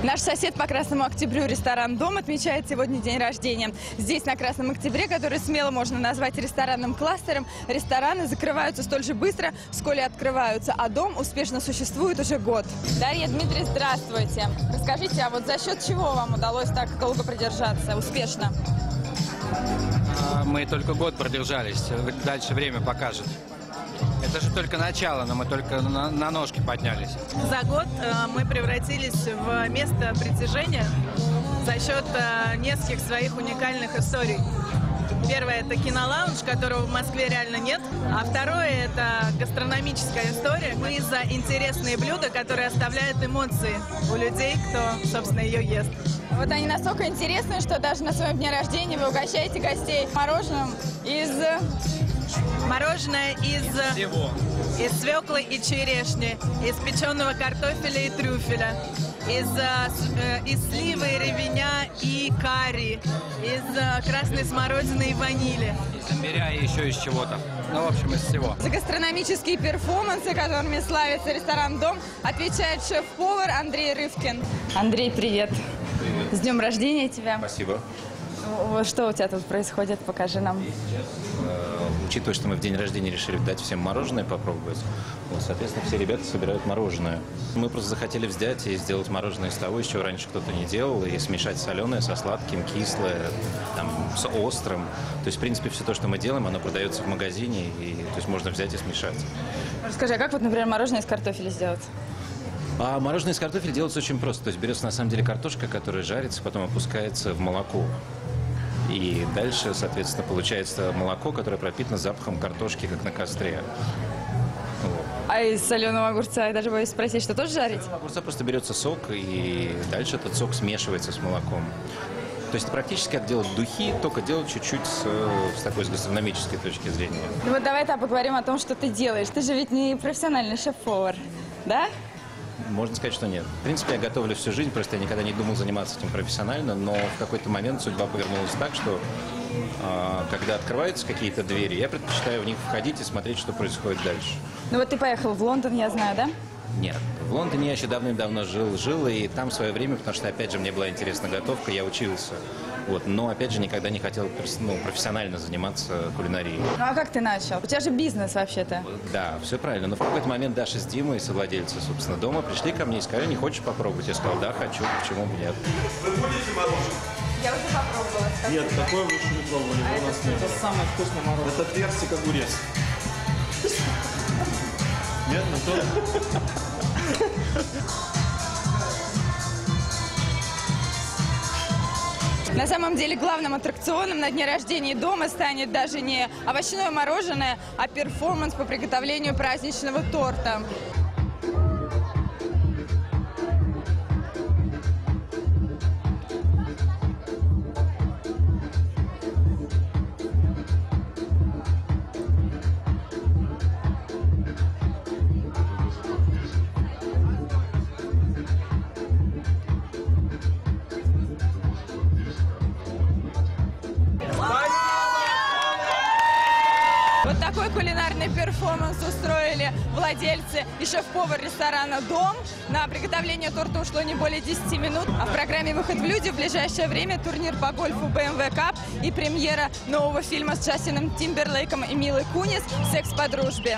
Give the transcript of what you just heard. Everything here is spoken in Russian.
Наш сосед по Красному Октябрю, ресторан «Дом», отмечает сегодня день рождения. Здесь, на Красном Октябре, который смело можно назвать ресторанным кластером, рестораны закрываются столь же быстро, сколь и открываются, а «Дом» успешно существует уже год. Дарья, Дмитрий, здравствуйте. Расскажите, а вот за счет чего вам удалось так долго продержаться успешно? Мы только год продержались, дальше время покажет. Это же только начало, но мы только на ножки поднялись. За год мы превратились в место притяжения за счет нескольких своих уникальных историй. Первое – это кинолаунж, которого в Москве реально нет. А второе – это гастрономическая история. Мы за интересные блюда, которые оставляют эмоции у людей, кто, собственно, ее ест. Вот они настолько интересные, что даже на своем дне рождения вы угощаете гостей мороженым из... Мороженое из свеклы и черешни, из печеного картофеля и трюфеля, из сливы, ревеня и карри, из красной смородины и ванили. Из имбиря и еще из чего-то. Ну, в общем, из всего. За гастрономические перформансы, которыми славится ресторан «Дом», отвечает шеф-повар Андрей Рывкин. Андрей, привет. Привет. С днем рождения тебя. Спасибо. Что у тебя тут происходит? Покажи нам. Учитывая, что мы в день рождения решили дать всем мороженое попробовать, вот, соответственно, все ребята собирают мороженое. Мы просто захотели взять и сделать мороженое из того, из чего раньше кто-то не делал, и смешать соленое со сладким, кислое, там, с острым. То есть, в принципе, все то, что мы делаем, оно продается в магазине, и то есть можно взять и смешать. Расскажи, а как вот, например, мороженое из картофеля сделать? А мороженое из картофеля делается очень просто. То есть берется, на самом деле, картошка, которая жарится, потом опускается в молоко. И дальше, соответственно, получается молоко, которое пропитано запахом картошки, как на костре. Вот. А из соленого огурца, я даже боюсь спросить, что тоже жарить? Из соленого огурца просто берется сок, и дальше этот сок смешивается с молоком. То есть практически как делать духи, только делать чуть-чуть с такой гастрономической точки зрения. Ну вот давай поговорим о том, что ты делаешь. Ты же ведь не профессиональный шеф-повар, да? Можно сказать, что нет. В принципе, я готовлю всю жизнь, просто я никогда не думал заниматься этим профессионально, но в какой-то момент судьба повернулась так, что когда открываются какие-то двери, я предпочитаю в них входить и смотреть, что происходит дальше. Ну вот ты поехал в Лондон, я знаю, да? Нет. В Лондоне я еще давным-давно жил, и там в свое время, потому что, опять же, мне была интересна готовка, я учился. Вот, но, опять же, никогда не хотел профессионально заниматься кулинарией. Ну а как ты начал? У тебя же бизнес вообще-то. Да, все правильно. Но в какой-то момент Даша с Димой, совладельцы, собственно, дома, пришли ко мне и сказали: не хочешь попробовать? Я сказал: да, хочу, почему бы нет. Вы будете мороженое? Я уже попробовала. Нет, такое вы еще не пробовали. Это самое вкусное мороженое. Это персик огурец. Нет, не то. На самом деле главным аттракционом на дне рождения «Дома» станет даже не овощное мороженое, а перформанс по приготовлению праздничного торта. Вот такой кулинарный перформанс устроили владельцы и шеф-повар ресторана «Дом». На приготовление торта ушло не более 10 минут. А в программе «Выход в люди» в ближайшее время турнир по гольфу BMW Cup и премьера нового фильма с Джастином Тимберлейком и Милой Кунис «Секс по дружбе».